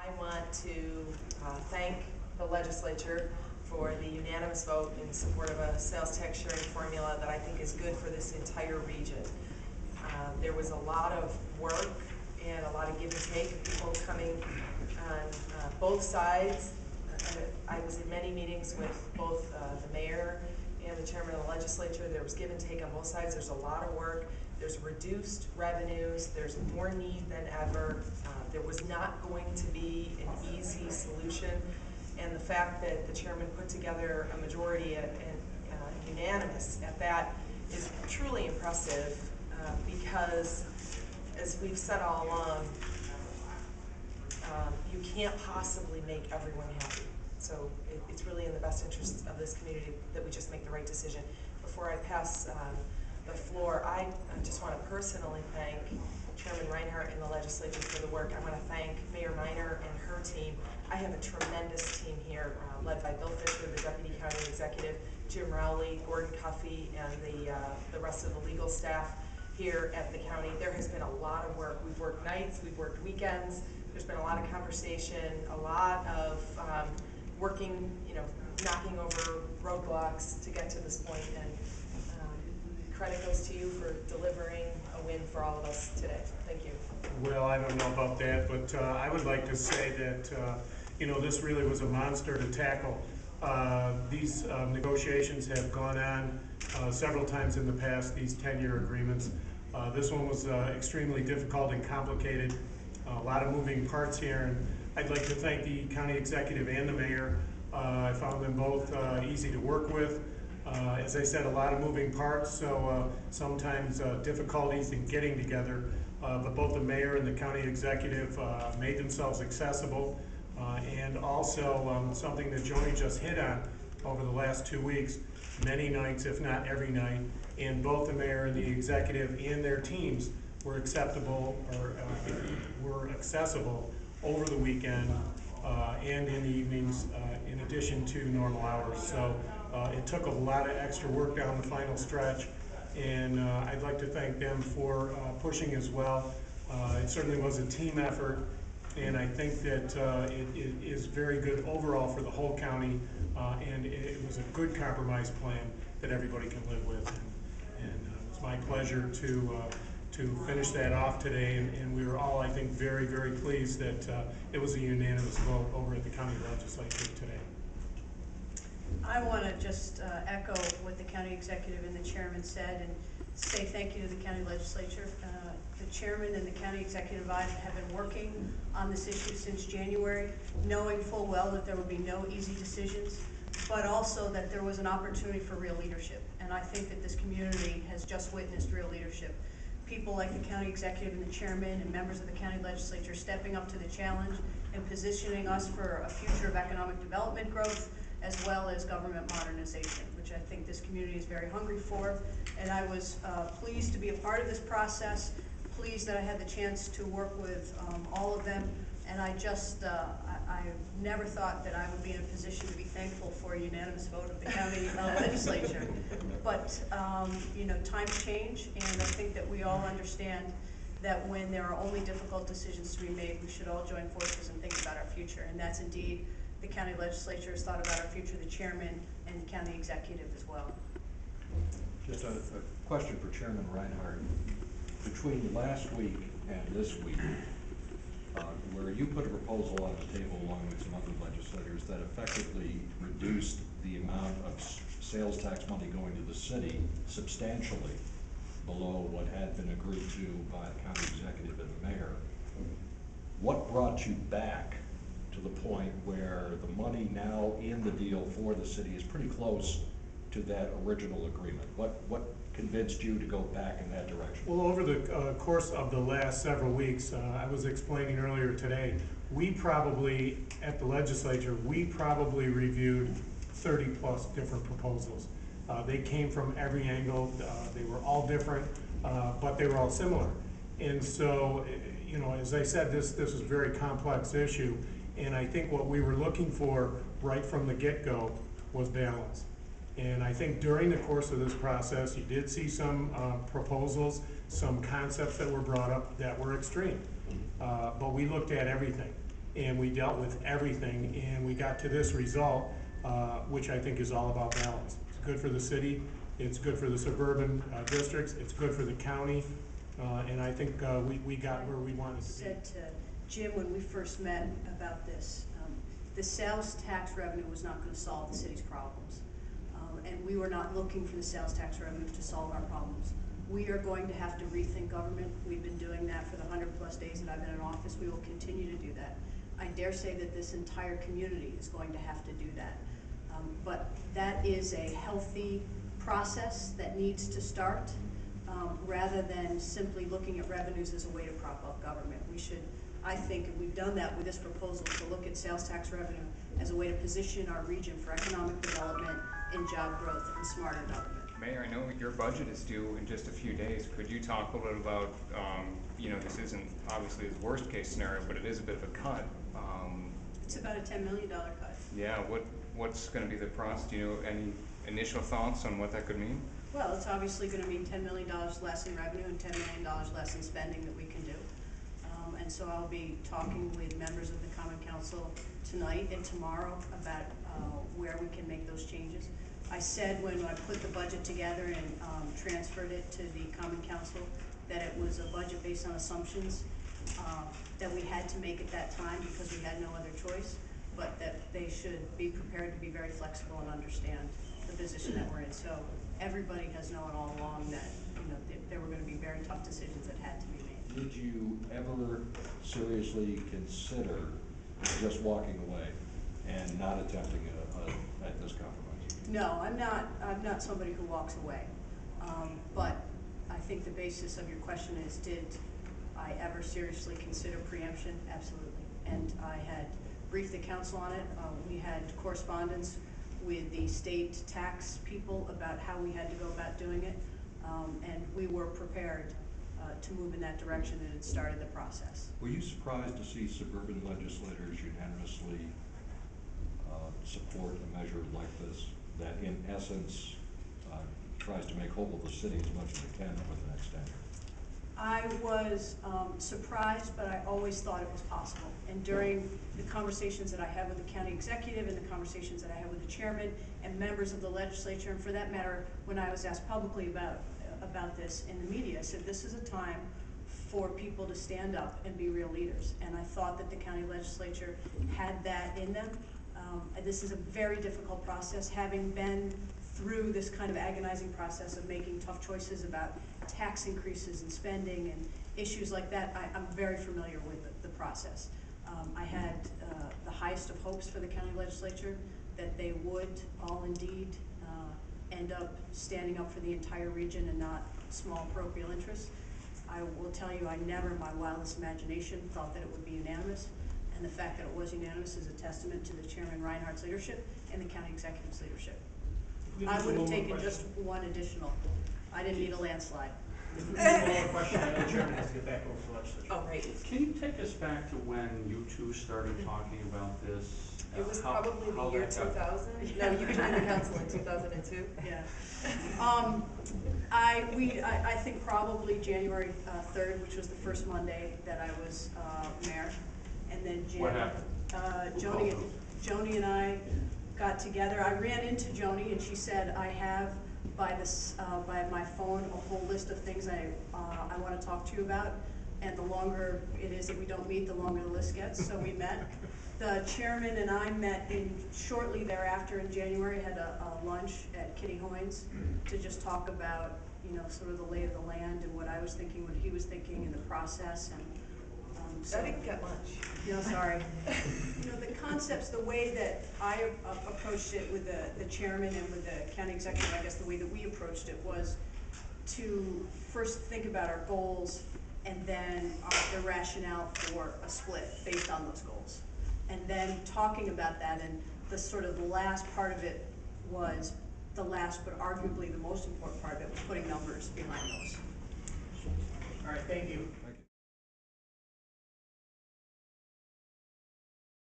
I want to thank the legislature for the unanimous vote in support of a sales tax sharing formula that I think is good for this entire region. There was a lot of work and a lot of give and take of people coming on both sides. I was in many meetings with both the mayor and the chairman of the legislature. There was give and take on both sides. There's a lot of work. There's reduced revenues. There's more need than ever. There was not going to be an easy solution. And the fact that the chairman put together a majority and unanimous at that is truly impressive because, as we've said all along, you can't possibly make everyone happy. So it's really in the best interests of this community that we just make the right decision. Before I pass the floor, I just want to personally thank Chairman Rhinehart and the legislature for the work. I want to thank Mayor Miner and her team. I have a tremendous team here, led by Bill Fisher, the Deputy County Executive, Jim Rowley, Gordon Cuffey, and the rest of the legal staff here at the county. There has been a lot of work. We've worked nights, we've worked weekends. There's been a lot of conversation, a lot of working, knocking over roadblocks to get to this point. And credit goes to you for delivering a win for all of us today. Thank you. Well, I don't know about that, but I would like to say that, this really was a monster to tackle. These negotiations have gone on several times in the past, these 10-year agreements. This one was extremely difficult and complicated, a lot of moving parts here, and I'd like to thank the county executive and the mayor. I found them both easy to work with. As I said, a lot of moving parts, so sometimes difficulties in getting together, but both the mayor and the county executive made themselves accessible, and also something that Joni just hit on over the last 2 weeks, many nights, if not every night, and both the mayor and the executive and their teams were acceptable or were accessible over the weekend and in the evenings, in addition to normal hours. So it took a lot of extra work down the final stretch, and I'd like to thank them for pushing as well. It certainly was a team effort, and I think that it is very good overall for the whole county, and it was a good compromise plan that everybody can live with. And it's my pleasure to finish that off today, and we were all, I think, very, very pleased that it was a unanimous vote over at the county legislature today. I want to just echo what the county executive and the chairman said and say thank you to the county legislature. The chairman and the county executive have been working on this issue since January, knowing full well that there would be no easy decisions, but also that there was an opportunity for real leadership. And I think that this community has just witnessed real leadership. People like the county executive and the chairman and members of the county legislature stepping up to the challenge and positioning us for a future of economic development growth as well as government modernization, which I think this community is very hungry for. And I was pleased to be a part of this process, pleased that I had the chance to work with all of them. And I just, I never thought that I would be in a position to be thankful for a unanimous vote of the county legislature. But, times change, and I think that we all understand that when there are only difficult decisions to be made, we should all join forces and think about our future. And that's indeed, the county legislature has thought about our future, the chairman and the county executive as well. Just a question for Chairman Rhinehart. Between last week and this week, where you put a proposal on the table along with some other legislators that effectively reduced the amount of sales tax money going to the city substantially below what had been agreed to by the county executive and the mayor, what brought you back to the point where the money now in the deal for the city is pretty close to that original agreement? What convinced you to go back in that direction? Well, over the course of the last several weeks, I was explaining earlier today, we probably, at the legislature, we probably reviewed 30 plus different proposals. They came from every angle, they were all different, but they were all similar. And so, as I said, this is a very complex issue, and I think what we were looking for right from the get-go was balance. And I think during the course of this process, you did see some proposals, some concepts that were brought up that were extreme. But we looked at everything. and we dealt with everything, and we got to this result, which I think is all about balance. It's good for the city, it's good for the suburban districts, it's good for the county, and I think we got where we wanted to be. Said to Jim when we first met about this, the sales tax revenue was not going to solve the city's problems. And we were not looking for the sales tax revenue to solve our problems. We are going to have to rethink government. We've been doing that for the 100+ days that I've been in office. We will continue to do that. I dare say that this entire community is going to have to do that. But that is a healthy process that needs to start, rather than simply looking at revenues as a way to prop up government. We should, I think, and we've done that with this proposal, to look at sales tax revenue as a way to position our region for economic development and job growth and smarter government. Mayor, I know your budget is due in just a few days. Could you talk a little bit about, this isn't obviously the worst case scenario, but it is a bit of a cut. It's about a $10 million cut. Yeah, what's going to be the process? Do you know any initial thoughts on what that could mean? Well, it's obviously going to mean $10 million less in revenue and $10 million less in spending that we can do. And so I'll be talking with members of the Common Council tonight and tomorrow about where we can make those changes. I said when I put the budget together and transferred it to the Common Council that it was a budget based on assumptions that we had to make at that time because we had no other choice, but that they should be prepared to be very flexible and understand the position that we're in. So everybody has known all along that there were going to be very tough decisions that had to be made. Did you ever seriously consider just walking away and not attempting at this compromise? No, I'm not somebody who walks away. But I think the basis of your question is, did I ever seriously consider preemption? Absolutely. And I had briefed the council on it. We had correspondence with the state tax people about how we had to go about doing it. And we were prepared to move in that direction, and it started the process. Were you surprised to see suburban legislators unanimously support a measure like this that in essence tries to make whole of the city as much as it can over the next 10 years? I was surprised, but I always thought it was possible. And during the conversations that I had with the county executive and the conversations that I had with the chairman and members of the legislature, and for that matter, when I was asked publicly about this in the media, I said this is a time for people to stand up and be real leaders. And I thought that the county legislature had that in them. This is a very difficult process, having been through this kind of agonizing process of making tough choices about tax increases and spending and issues like that. I'm very familiar with the process. I had the highest of hopes for the county legislature that they would all indeed end up standing up for the entire region and not small parochial interests. I will tell you, I never in my wildest imagination thought that it would be unanimous. And the fact that it was unanimous is a testament to the Chairman Rhinehart's leadership and the county executive's leadership. I would have taken just one additional. I didn't need a landslide. One more question, I know the chairman has to get back over to the legislature. Oh, right. Can you take us back to when you two started talking about this? It was probably the year 2000. No, you came to the council in 2002. Yeah. I think probably January 3rd, which was the first Monday that I was mayor. And then What happened? Joni and I got together. I ran into Joni and she said, I have by my phone a whole list of things I want to talk to you about. And the longer it is that we don't meet, the longer the list gets. So we met. The chairman and I met shortly thereafter in January, had a lunch at Kitty Hoynes to just talk about, sort of the lay of the land and what I was thinking, what he was thinking, and the process. And I didn't get lunch. No, sorry. The concepts, the way that I approached it with the chairman and with the county executive, I guess the way that we approached it was to first think about our goals and then the rationale for a split based on those goals. And then talking about that, and the sort of the last part of it was the last, but arguably the most important part of it was putting numbers behind those. All right, thank you.